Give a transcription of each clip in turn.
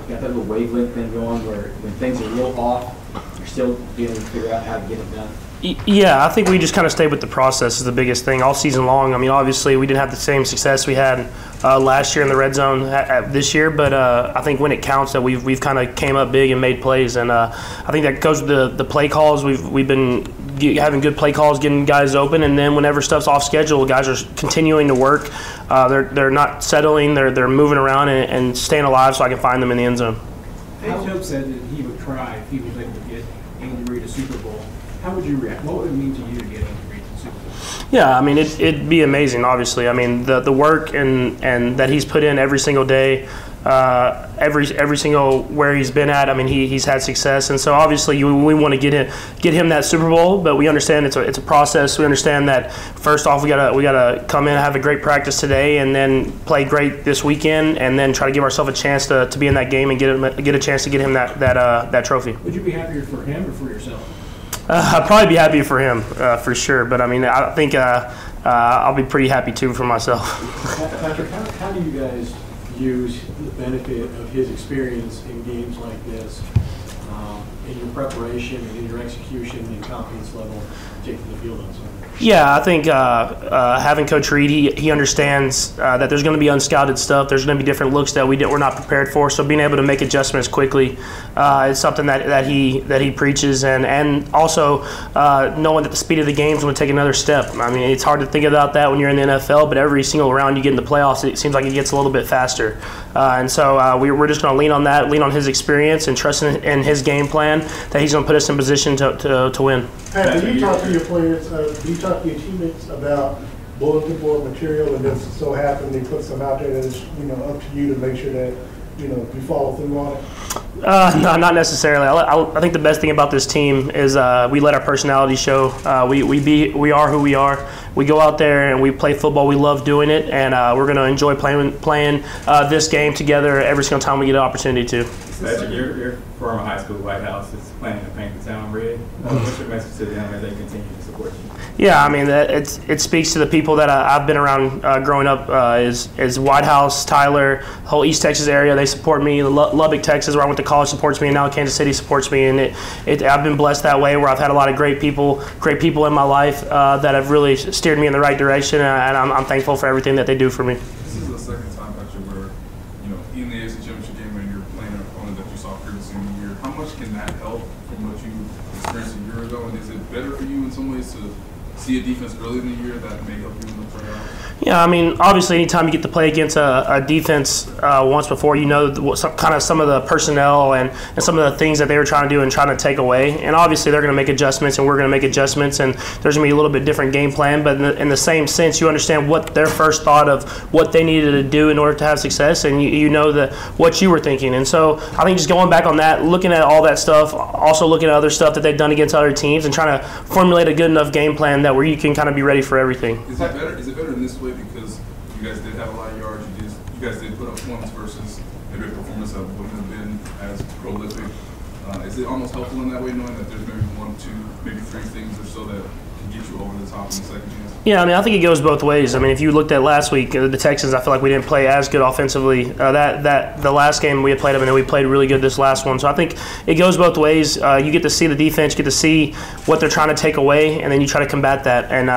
got that little wavelength thing going where when things are a little off, you're still being able to figure out how to get it done? Yeah, I think we just kind of stayed with the process is the biggest thing all season long. I mean, obviously we didn't have the same success we had last year in the red zone this year, but I think when it counts that we've kind of came up big and made plays, and I think that goes with the play calls. We've been having good play calls, getting guys open, and then whenever stuff's off schedule, guys are continuing to work. They're not settling. They're moving around and staying alive so I can find them in the end zone. Hope said that he would cry if he was able to get Andy Reid a Super Bowl. How would you react? What would it mean to you to get Andy Reid the Super Bowl? Yeah, I mean, it'd be amazing, obviously. I mean, the work and that he's put in every single day, every single where he's been at. I mean, he's had success, and so obviously we want to get him that Super Bowl. But we understand it's a process. We understand that first off we gotta come in, have a great practice today, and then play great this weekend, and then try to give ourselves a chance to be in that game and get a chance to get him that trophy. Would you be happier for him or for yourself? I'd probably be happy for him, for sure. But I mean, I think I'll be pretty happy too for myself. Patrick, how do you guys use the benefit of his experience in games like this in your preparation and in your execution and confidence level to take to the field on Sunday? Yeah, I think having Coach Reid, he understands that there's going to be unscouted stuff. There's going to be different looks that we're not prepared for. So being able to make adjustments quickly is something that he preaches, and also knowing that the speed of the game is going to take another step. I mean, it's hard to think about that when you're in the NFL, but every single round you get in the playoffs, it seems like it gets a little bit faster. And so we're just going to lean on that, lean on his experience, and trust in his game plan that he's going to put us in position to win. Pat, do you talk to your players, do you talk to your teammates about bulletin board material, and does it so happen they put some out there that it's up to you to make sure that you follow through on it? No, not necessarily. I think the best thing about this team is we let our personality show. We are who we are. We go out there and we play football. We love doing it, and we're going to enjoy playing this game together every single time we get an opportunity to. Patrick, your former high school White House is planning to paint the town red. What's your message to them as they continue to support you? Yeah, I mean, it speaks to the people that I've been around growing up. Is White House, Tyler, the whole East Texas area. They support me. Lubbock, Texas, where I went to college, supports me, and now Kansas City supports me. And I've been blessed that way, where I've had a lot of great people in my life that have really steered me in the right direction, and I'm thankful for everything that they do for me. This is the second time, Patrick, where in the AFC Championship game when you're playing an opponent that you saw previously in the year. How much can that help from what you experienced a year ago? And is it better for you in some ways to see a defense early in the year that may help you in the playoffs? Yeah, I mean, obviously, anytime you get to play against a defense once before, some of the personnel and some of the things that they were trying to do and trying to take away. And obviously, they're going to make adjustments, and we're going to make adjustments, and there's going to be a little bit different game plan. But in the same sense, you understand what their first thought of what they needed to do in order to have success, and you know what you were thinking. And so I think just going back on that, looking at all that stuff, also looking at other stuff that they've done against other teams, and trying to formulate a good enough game plan that where you can kind of be ready for everything. Is it better in this way because you guys did have a lot of yards, you guys did put up points versus maybe a performance that wouldn't have been as prolific? Is it almost helpful in that way, knowing that there's maybe 1, 2, maybe 3 things or so that can get you over the top in the second chance? Yeah, I mean, I think it goes both ways. I mean, if you looked at last week, the Texans, I feel like we didn't play as good offensively. The last game we had played them, and then we played really good this last one. So I think it goes both ways. You get to see the defense, you get to see what they're trying to take away, and then you try to combat that. And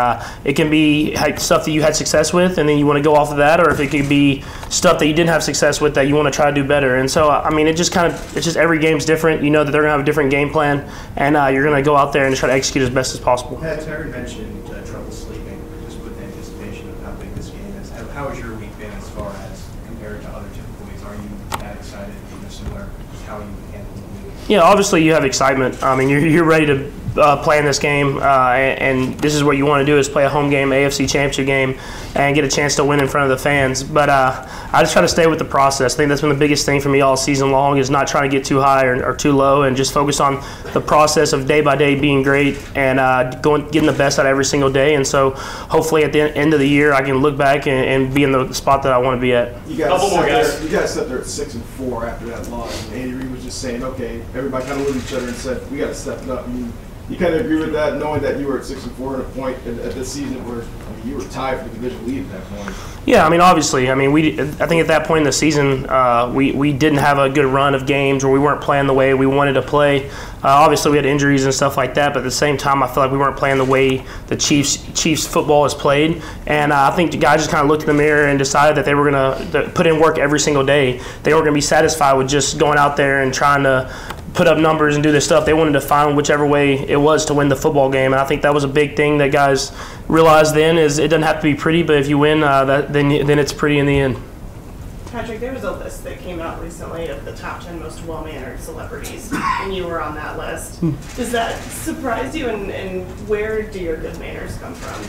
it can be stuff that you had success with, and then you want to go off of that, or if it could be stuff that you didn't have success with that you want to try to do better. And so, I mean, it's just every game's different. You know that they're going to have a different game plan, and you're going to go out there and try to execute as best as possible. Pat, Terry mentioned trouble sleeping, just with anticipation of how big this game is. How has your week been as far as compared to other typical weeks? Are you that excited, similar to how you handle the week? Yeah, obviously you have excitement. I mean, you're ready to play in this game, and this is what you want to do is play a home game, AFC Championship game, and get a chance to win in front of the fans. But I just try to stay with the process. I think that's been the biggest thing for me all season long is not trying to get too high or too low, and just focus on the process of day by day being great and getting the best out of every single day. And so hopefully at the end of the year I can look back and be in the spot that I want to be at. You guys sat there at 6-4 after that loss, and Andy Reid was just saying, okay, everybody kind of looked at each other and said, we got to step it up. You kind of agree with that, knowing that you were at 6-4 at a point at this season where You were tied for the division lead at that point. Yeah, I mean, obviously, I mean, I think at that point in the season, we didn't have a good run of games, or we weren't playing the way we wanted to play. Obviously, we had injuries and stuff like that, but at the same time, I feel like we weren't playing the way the Chiefs football is played. And I think the guys just kind of looked in the mirror and decided that they were going to put in work every single day. They weren't going to be satisfied with just going out there and trying to put up numbers and do this stuff. They wanted to find whichever way it was to win the football game, and I think that was a big thing that guys realized then is it doesn't have to be pretty, but if you win, then it's pretty in the end. Patrick, there was a list that came out recently of the top 10 most well-mannered celebrities, and you were on that list. Does that surprise you, and where do your good manners come from?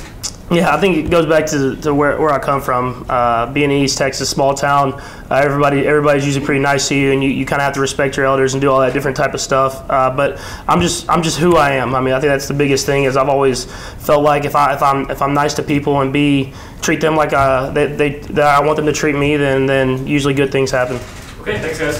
Yeah, I think it goes back to where I come from. Being in East Texas, small town, everybody's usually pretty nice to you, and you kind of have to respect your elders and do all that different type of stuff. But I'm just who I am. I mean, I think that's the biggest thing. Is I've always felt like if I'm nice to people and treat them like that I want them to treat me, then usually good things happen. Okay, thanks guys.